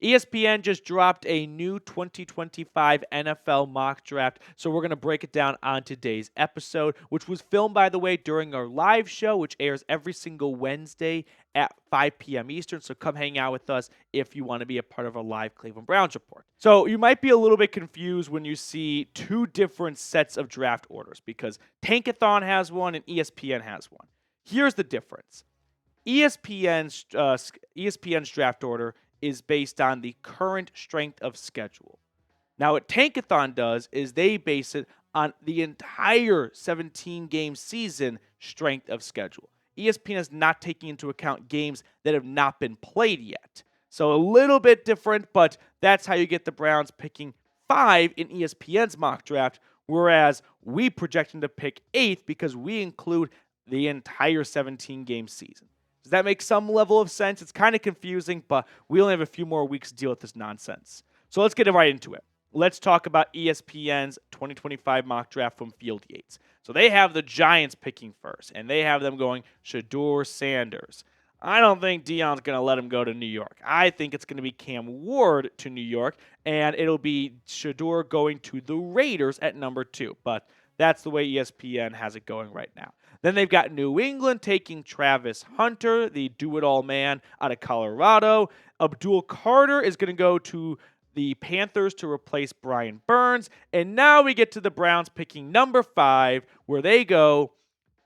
ESPN just dropped a new 2025 NFL mock draft, so we're going to break it down on today's episode, which was filmed, by the way, during our live show, which airs every single Wednesday at 5 p.m. Eastern. So come hang out with us if you want to be a part of a live Cleveland Browns report. So you might be a little bit confused when you see two different sets of draft orders because Tankathon has one and ESPN has one. Here's the difference. ESPN's draft order is based on the current strength of schedule. Now, what Tankathon does is they base it on the entire 17-game season strength of schedule. ESPN is not taking into account games that have not been played yet. So a little bit different, but that's how you get the Browns picking 5 in ESPN's mock draft, whereas we project them to pick 8th because we include the entire 17-game season. Does that make some level of sense? It's kind of confusing, but we only have a few more weeks to deal with this nonsense. So let's get right into it. Let's talk about ESPN's 2025 mock draft from Field Yates. So they have the Giants picking first, and they have them going Shedeur Sanders. I don't think Deion's going to let him go to New York. I think it's going to be Cam Ward to New York, and it'll be Shedeur going to the Raiders at number 2. But that's the way ESPN has it going right now. Then they've got New England taking Travis Hunter, the do-it-all man out of Colorado. Abdul Carter is going to go to the Panthers to replace Brian Burns. And now we get to the Browns picking number 5, where they go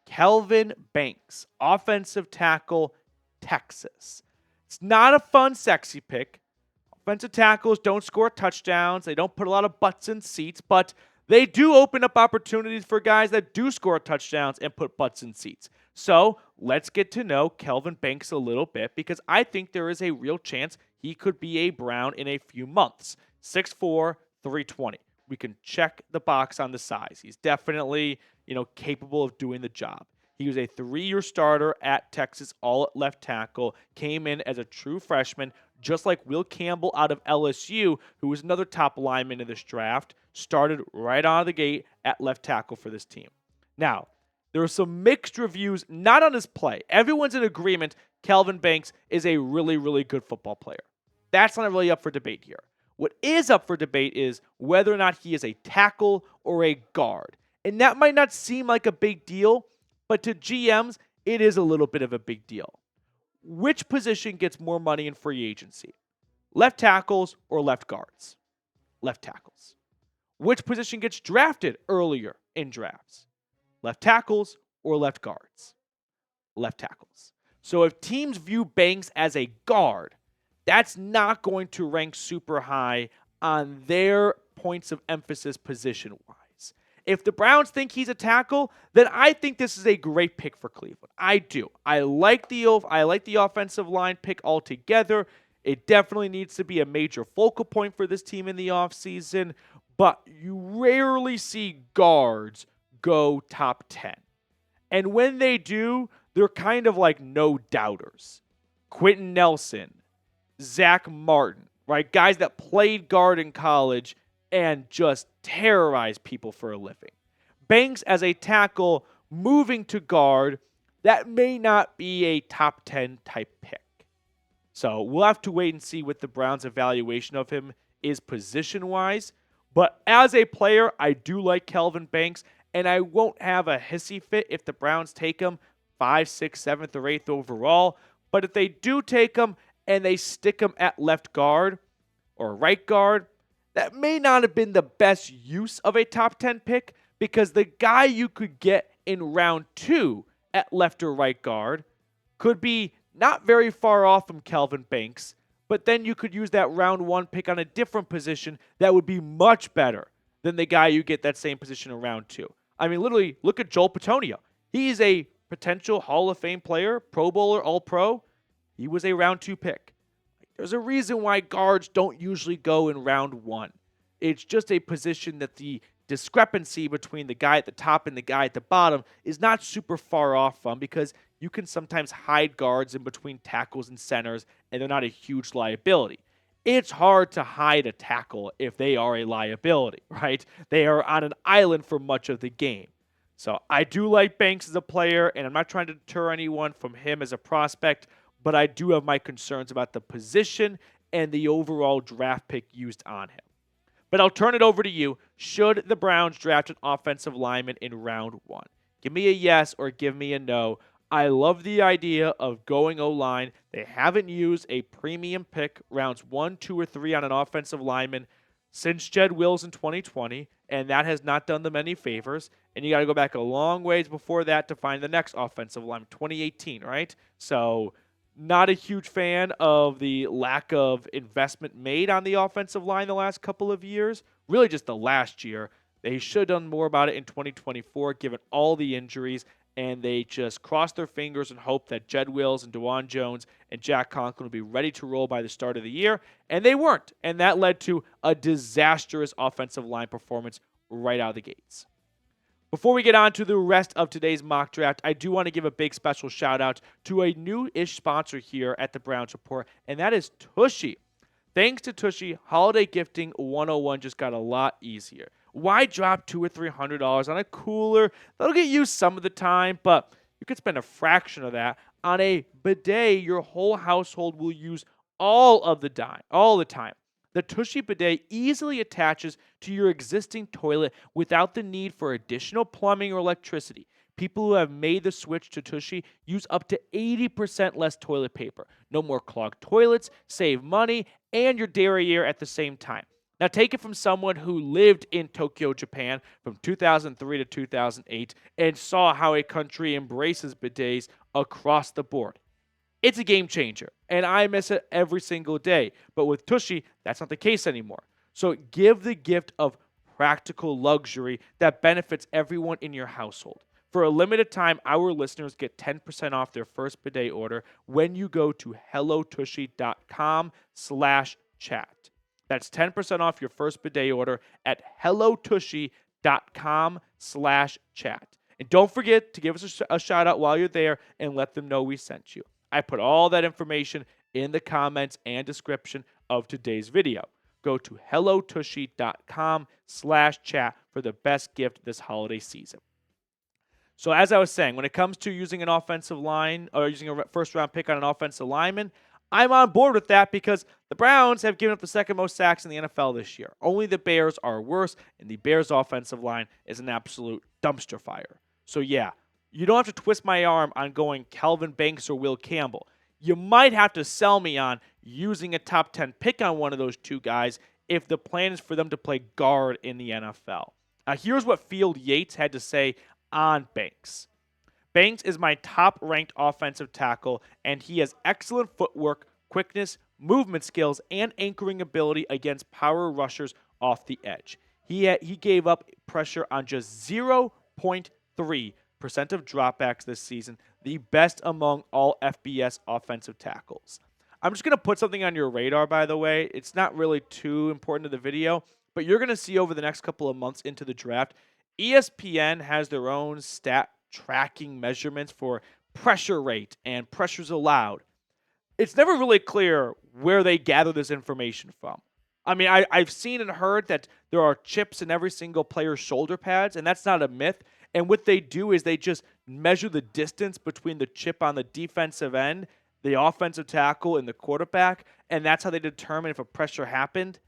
Kelvin Banks, offensive tackle, Texas. It's not a fun, sexy pick. Offensive tackles don't score touchdowns. They don't put a lot of butts in seats, but they do open up opportunities for guys that do score touchdowns and put butts in seats. So let's get to know Kelvin Banks a little bit because I think there is a real chance he could be a Brown in a few months. 6'4", 320. We can check the box on the size. He's definitely, capable of doing the job. He was a 3-year starter at Texas, all at left tackle, came in as a true freshman, just like Will Campbell out of LSU, who was another top lineman in this draft, started right out of the gate at left tackle for this team. Now, there are some mixed reviews, not on his play. Everyone's in agreement Kelvin Banks is a really, really good football player. That's not really up for debate here. What is up for debate is whether or not he is a tackle or a guard. And that might not seem like a big deal, but to GMs, it is a little bit of a big deal. Which position gets more money in free agency? Left tackles or left guards? Left tackles. Which position gets drafted earlier in drafts? Left tackles or left guards? Left tackles. So if teams view Banks as a guard, that's not going to rank super high on their points of emphasis position-wise. If the Browns think he's a tackle, then I think this is a great pick for Cleveland. I do. I like the offensive line pick altogether. It definitely needs to be a major focal point for this team in the offseason, but you rarely see guards go top 10. And when they do, they're kind of like no doubters. Quentin Nelson, Zach Martin, right? Guys that played guard in college and just terrorize people for a living. Banks as a tackle moving to guard, that may not be a top 10 type pick. So we'll have to wait and see what the Browns' evaluation of him is position-wise. But as a player, I do like Kelvin Banks, and I won't have a hissy fit if the Browns take him 5th, 6th, 7th, or 8th overall. But if they do take him and they stick him at left guard or right guard, that may not have been the best use of a top 10 pick because the guy you could get in round 2 at left or right guard could be not very far off from Kelvin Banks, but then you could use that round 1 pick on a different position that would be much better than the guy you get that same position in round 2. I mean, literally, look at Joel Petonio. He's a potential Hall of Fame player, Pro Bowler, All-Pro. He was a round 2 pick. There's a reason why guards don't usually go in round 1. It's just a position that the discrepancy between the guy at the top and the guy at the bottom is not super far off from because you can sometimes hide guards in between tackles and centers and they're not a huge liability. It's hard to hide a tackle if they are a liability, right? They are on an island for much of the game. So I do like Banks as a player, and I'm not trying to deter anyone from him as a prospect, but I do have my concerns about the position and the overall draft pick used on him. But I'll turn it over to you. Should the Browns draft an offensive lineman in round 1? Give me a yes or give me a no. I love the idea of going O-line. They haven't used a premium pick rounds 1, 2, or 3 on an offensive lineman since Jed Wills in 2020, and that has not done them any favors. And you got to go back a long ways before that to find the next offensive lineman, 2018, right? So not a huge fan of the lack of investment made on the offensive line the last couple of years. Really just the last year. They should have done more about it in 2024, given all the injuries, and they just crossed their fingers and hoped that Jed Wills and DeJuan Jones and Jack Conklin would be ready to roll by the start of the year, and they weren't. And that led to a disastrous offensive line performance right out of the gates. Before we get on to the rest of today's mock draft, I do want to give a big special shout out to a new-ish sponsor here at the Browns Report, and that is Tushy. Thanks to Tushy, holiday gifting 101 just got a lot easier. Why drop $200 or $300 on a cooler that'll get used some of the time, but you could spend a fraction of that on a bidet your whole household will use all the time. The Tushy bidet easily attaches to your existing toilet without the need for additional plumbing or electricity. People who have made the switch to Tushy use up to 80% less toilet paper. No more clogged toilets, save money, and your derriere at the same time. Now take it from someone who lived in Tokyo, Japan from 2003 to 2008 and saw how a country embraces bidets across the board. It's a game changer, and I miss it every single day. But with Tushy, that's not the case anymore. So give the gift of practical luxury that benefits everyone in your household. For a limited time, our listeners get 10% off their first bidet order when you go to hellotushy.com/chat. That's 10% off your first bidet order at hellotushy.com/chat. And don't forget to give us a shout out while you're there and let them know we sent you. I put all that information in the comments and description of today's video. Go to hellotushy.com/chat for the best gift this holiday season. So as I was saying, when it comes to using an offensive line or using a first-round pick on an offensive lineman, I'm on board with that because the Browns have given up the second most sacks in the NFL this year. Only the Bears are worse, and the Bears' offensive line is an absolute dumpster fire. So yeah, you don't have to twist my arm on going Kelvin Banks or Will Campbell. You might have to sell me on using a top 10 pick on one of those two guys if the plan is for them to play guard in the NFL. Now here's what Field Yates had to say on Banks. Banks is my top-ranked offensive tackle, and he has excellent footwork, quickness, movement skills, and anchoring ability against power rushers off the edge. He gave up pressure on just 0.3% of dropbacks this season, the best among all FBS offensive tackles. I'm just going to put something on your radar, by the way. It's not really too important to the video, but you're going to see over the next couple of months into the draft, ESPN has their own stat tracking measurements for pressure rate and pressures allowed. It's never really clear where they gather this information from. I mean, I've seen and heard that there are chips in every single player's shoulder pads, and that's not a myth. And what they do is they just measure the distance between the chip on the defensive end, the offensive tackle, and the quarterback, and that's how they determine if a pressure happened.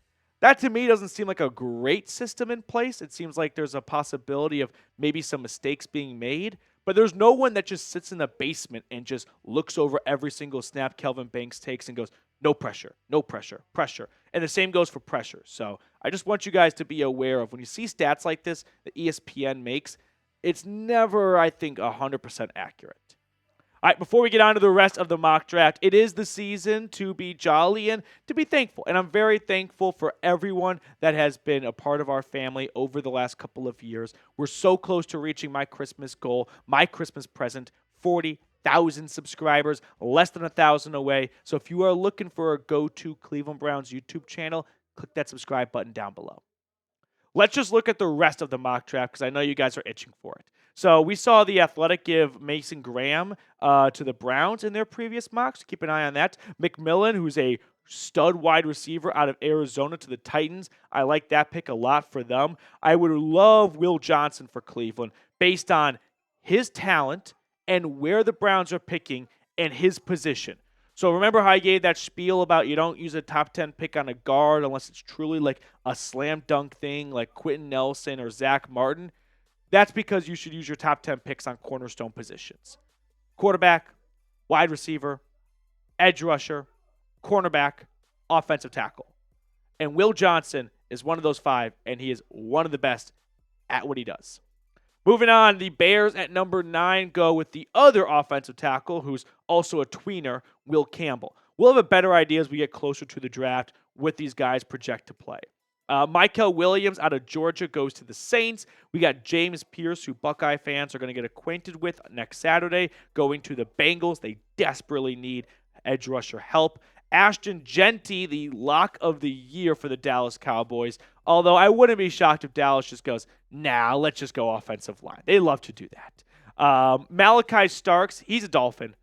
That, to me, doesn't seem like a great system in place. It seems like there's a possibility of maybe some mistakes being made. But there's no one that just sits in the basement and just looks over every single snap Kelvin Banks takes and goes, no pressure, no pressure, pressure. And the same goes for pressure. So I just want you guys to be aware of when you see stats like this that ESPN makes, it's never, I think, 100% accurate. All right, before we get on to the rest of the mock draft, it is the season to be jolly and to be thankful. And I'm very thankful for everyone that has been a part of our family over the last couple of years. We're so close to reaching my Christmas goal, my Christmas present, 40,000 subscribers, less than 1,000 away. So if you are looking for a go-to Cleveland Browns YouTube channel, click that subscribe button down below. Let's just look at the rest of the mock draft because I know you guys are itching for it. So we saw The Athletic give Mason Graham to the Browns in their previous mocks. Keep an eye on that. McMillan, who's a stud wide receiver out of Arizona to the Titans. I like that pick a lot for them. I would love Will Johnson for Cleveland based on his talent and where the Browns are picking and his position. So remember how I gave that spiel about you don't use a top 10 pick on a guard unless it's truly like a slam dunk thing like Quentin Nelson or Zach Martin? That's because you should use your top 10 picks on cornerstone positions. Quarterback, wide receiver, edge rusher, cornerback, offensive tackle. And Will Johnson is one of those 5, and he is one of the best at what he does. Moving on, the Bears at number 9 go with the other offensive tackle, who's also a tweener, Will Campbell. We'll have a better idea as we get closer to the draft what these guys project to play. Michael Williams out of Georgia goes to the Saints. We got James Pierce, who Buckeye fans are going to get acquainted with next Saturday, going to the Bengals. They desperately need edge rusher help. Ashton Jeanty, the lock of the year for the Dallas Cowboys. Although I wouldn't be shocked if Dallas just goes, nah, let's just go offensive line. They love to do that. Malachi Starks, he's a Dolphin.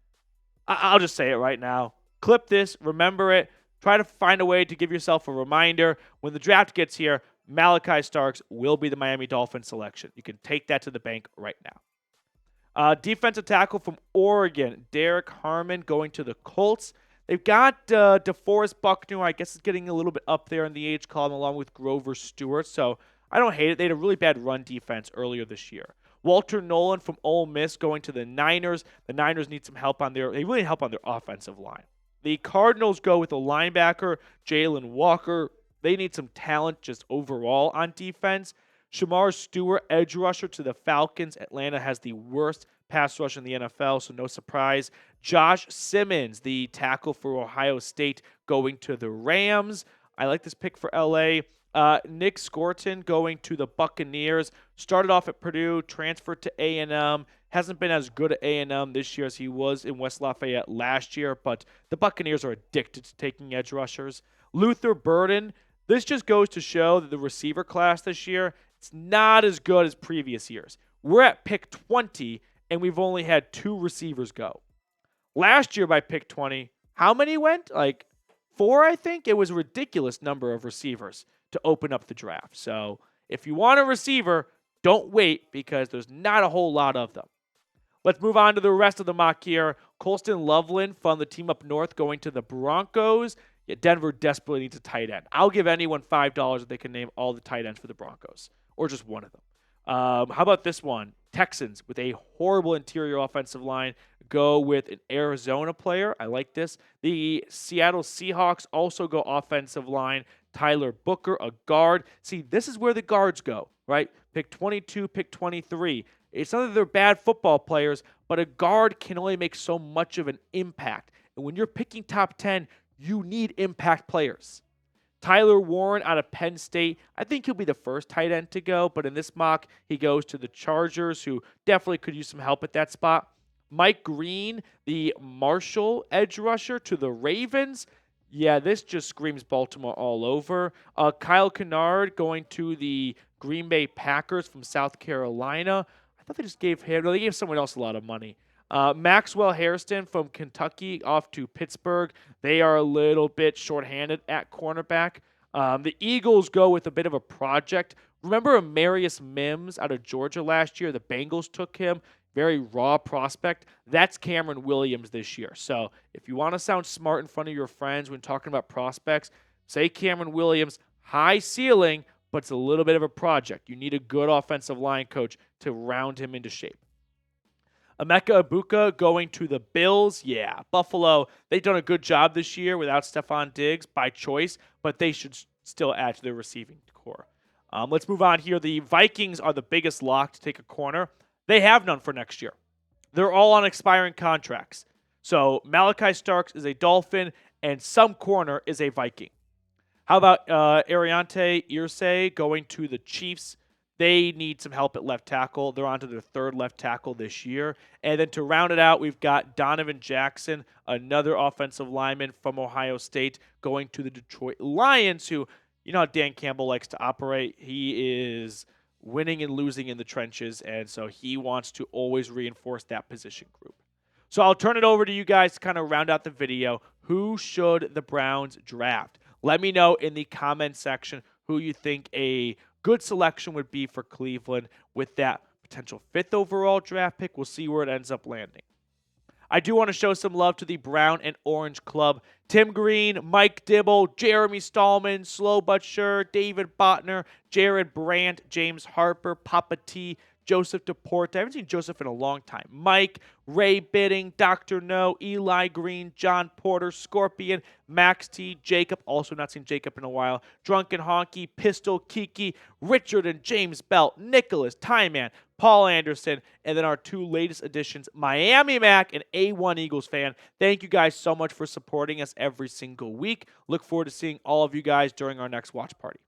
I'll just say it right now. Clip this, remember it. Try to find a way to give yourself a reminder. When the draft gets here, Malachi Starks will be the Miami Dolphins selection. You can take that to the bank right now. Defensive tackle from Oregon, Derek Harmon going to the Colts. They've got DeForest Buckner, I guess is getting a little bit up there in the age column along with Grover Stewart. So I don't hate it. They had a really bad run defense earlier this year. Walter Nolan from Ole Miss going to the Niners. The Niners need some help they really need help on their offensive line. The Cardinals go with a linebacker, Jalen Walker. They need some talent just overall on defense. Shamar Stewart, edge rusher to the Falcons. Atlanta has the worst pass rush in the NFL, so no surprise. Josh Simmons, the tackle for Ohio State, going to the Rams. I like this pick for LA. Nick Scorton going to the Buccaneers. Started off at Purdue, transferred to A&M. Hasn't been as good at A&M this year as he was in West Lafayette last year, but the Buccaneers are addicted to taking edge rushers. Luther Burden, this just goes to show that the receiver class this year, it's not as good as previous years. We're at pick 20, and we've only had 2 receivers go. Last year by pick 20, how many went? Like 4, I think? It was a ridiculous number of receivers to open up the draft. So if you want a receiver, don't wait because there's not a whole lot of them. Let's move on to the rest of the mock here. Colston Loveland from the team up north going to the Broncos. Yeah, Denver desperately needs a tight end. I'll give anyone $5 if they can name all the tight ends for the Broncos, or just one of them. How about this one? Texans with a horrible interior offensive line go with an Arizona player. I like this. The Seattle Seahawks also go offensive line. Tyler Booker, a guard. See, this is where the guards go, right? Pick 22, pick 23. It's not that they're bad football players, but a guard can only make so much of an impact. And when you're picking top 10, you need impact players. Tyler Warren out of Penn State. I think he'll be the first tight end to go, but in this mock, he goes to the Chargers, who definitely could use some help at that spot. Mike Green, the Marshall edge rusher to the Ravens. Yeah, this just screams Baltimore all over. Kyle Kennard going to the Green Bay Packers from South Carolina. I thought they just gave him, no, they gave someone else a lot of money. Maxwell Hairston from Kentucky off to Pittsburgh. They are a little bit shorthanded at cornerback. The Eagles go with a bit of a project. Remember Amarius Mims out of Georgia last year? The Bengals took him. Very raw prospect. That's Cameron Williams this year. So if you want to sound smart in front of your friends when talking about prospects, say Cameron Williams, high ceiling, but it's a little bit of a project. You need a good offensive line coach to round him into shape. Emeka Ibuka going to the Bills. Yeah, Buffalo, they've done a good job this year without Stephon Diggs by choice, but they should still add to their receiving core. Let's move on here. The Vikings are the biggest lock to take a corner. They have none for next year. They're all on expiring contracts. So Malachi Starks is a Dolphin, and some corner is a Viking. How about Ariante Irsay going to the Chiefs? They need some help at left tackle. They're on to their 3rd left tackle this year. And then to round it out, we've got Donovan Jackson, another offensive lineman from Ohio State, going to the Detroit Lions, who, you know how Dan Campbell likes to operate. He is winning and losing in the trenches, and so he wants to always reinforce that position group. So I'll turn it over to you guys to kind of round out the video. Who should the Browns draft? Let me know in the comment section who you think a good selection would be for Cleveland with that potential 5th overall draft pick. We'll see where it ends up landing. I do want to show some love to the Brown and Orange Club. Tim Green, Mike Dibble, Jeremy Stallman, Slow But Sure, David Botner, Jared Brandt, James Harper, Papa T, Joseph DePorte. I haven't seen Joseph in a long time. Mike, Ray Bidding, Dr. No, Eli Green, John Porter, Scorpion, Max T, Jacob, also not seen Jacob in a while, Drunken Honky, Pistol, Kiki, Richard and James Belt, Nicholas, Tyman, Paul Anderson, and then our 2 latest additions, Miami Mac and A1 Eagles fan. Thank you guys so much for supporting us every single week. Look forward to seeing all of you guys during our next watch party.